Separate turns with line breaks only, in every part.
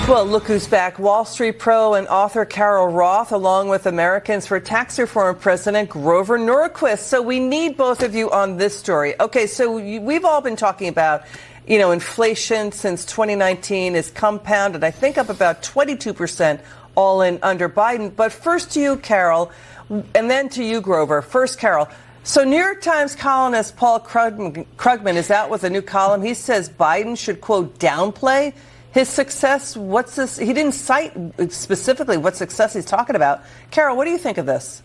Well, look who's back. Wall Street pro and author Carol Roth, along with Americans for Tax Reform President Grover Norquist. So we need both of you on this story. Okay, so we've all been talking about, inflation since 2019 is compounded, I think, up about 22% all in under Biden. But first to you, Carol, and then to you, Grover. First, Carol. So New York Times columnist Paul Krugman is out with a new column. He says Biden should, quote, downplay his success. What's this? He didn't cite specifically what success he's talking about. Carol, what do you think of this?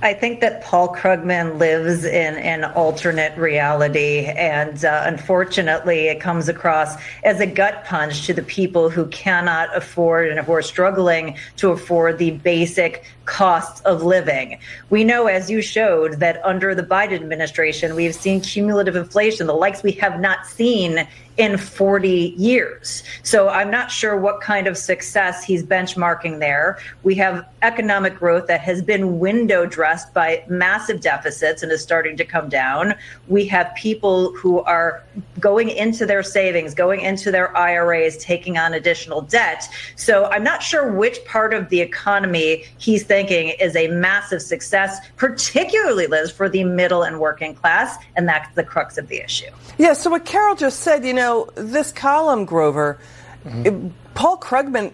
I think that Paul Krugman lives in an alternate reality, and unfortunately, it comes across as a gut punch to the people who cannot afford and who are struggling to afford the basic costs of living. We know, as you showed, that under the Biden administration, we've seen cumulative inflation, the likes we have not seen in 40 years. So I'm not sure what kind of success he's benchmarking there. We have economic growth that has been window dressed by massive deficits and is starting to come down. We have people who are going into their savings, going into their IRAs, taking on additional debt. So I'm not sure which part of the economy he's thinking is a massive success, particularly, Liz, for the middle and working class. And that's the crux of the issue.
Yeah, so what Carol just said, this column, Grover, Paul Krugman,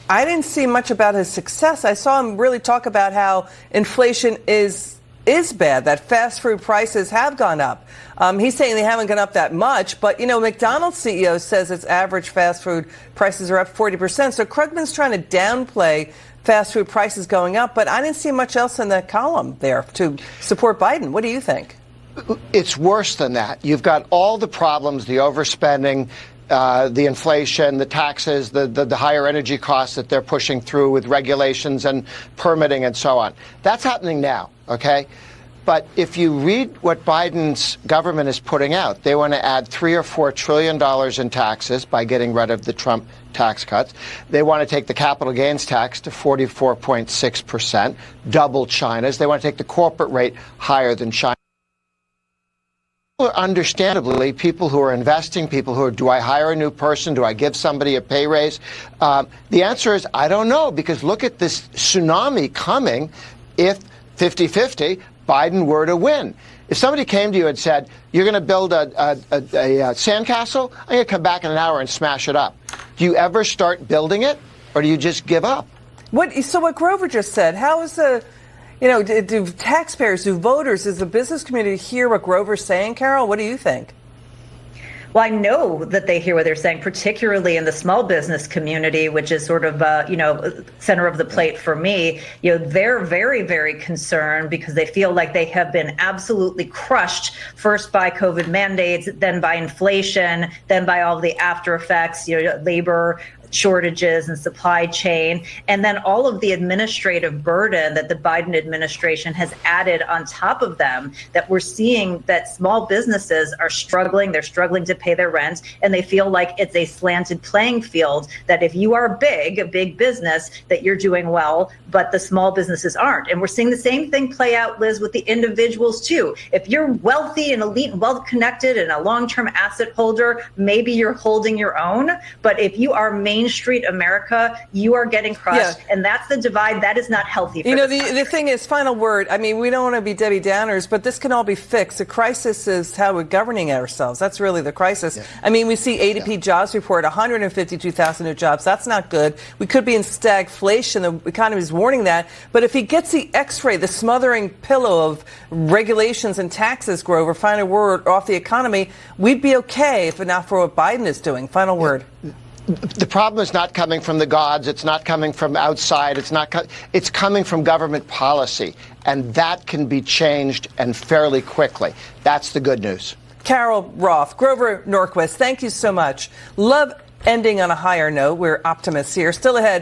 I didn't see much about his success. I saw him really talk about how inflation is bad, that fast food prices have gone up. He's saying they haven't gone up that much, but, McDonald's CEO says its average fast food prices are up 40%. So Krugman's trying to downplay fast food prices going up, but I didn't see much else in that column there to support Biden. What do you think?
It's worse than that. You've got all the problems, the overspending, the inflation, the taxes, the higher energy costs that they're pushing through with regulations and permitting and so on. That's happening now, okay? But if you read what Biden's government is putting out, they want to add $3 or $4 trillion in taxes by getting rid of the Trump tax cuts. They want to take the capital gains tax to 44.6%, double China's. They want to take the corporate rate higher than China. Understandably, people who are investing, people who are, do I hire a new person? Do I give somebody a pay raise? The answer is, I don't know, because look at this tsunami coming if 50-50 Biden were to win. If somebody came to you and said, you're going to build a sandcastle, I'm going to come back in an hour and smash it up. Do you ever start building it, or do you just give up?
So what Grover just said, how is do taxpayers, do voters, does the business community hear what Grover's saying, Carol? What do you think?
Well, I know that they hear what they're saying, particularly in the small business community, which is sort of, center of the plate for me. They're very, very concerned because they feel like they have been absolutely crushed, first by COVID mandates, then by inflation, then by all the after effects, labor shortages and supply chain, and then all of the administrative burden that the Biden administration has added on top of them, that we're seeing that small businesses are struggling. They're struggling to pay their rent, and they feel like it's a slanted playing field, that if you are a big business, that you're doing well, but the small businesses aren't. And we're seeing the same thing play out, Liz, with the individuals too. If you're wealthy and elite and well-connected and a long-term asset holder, maybe you're holding your own. But if you are Main Street America, you are getting crushed. Yeah. And that's the divide. That is not healthy for
the thing is, final word, we don't want to be Debbie Downers, but this can all be fixed. The crisis is how we're governing ourselves. That's really the crisis. Yeah. We see ADP jobs report 152,000 new jobs. That's not good. We could be in stagflation. The economy is warning that. But if he gets the X-ray, the smothering pillow of regulations and taxes, Grover, final word, off the economy, we'd be okay if not for what Biden is doing. Final word.
The problem is not coming from the gods. It's not coming from outside. It's coming from government policy. And that can be changed, and fairly quickly. That's the good news.
Carol Roth, Grover Norquist, thank you so much. Love ending on a higher note. We're optimists here. Still ahead.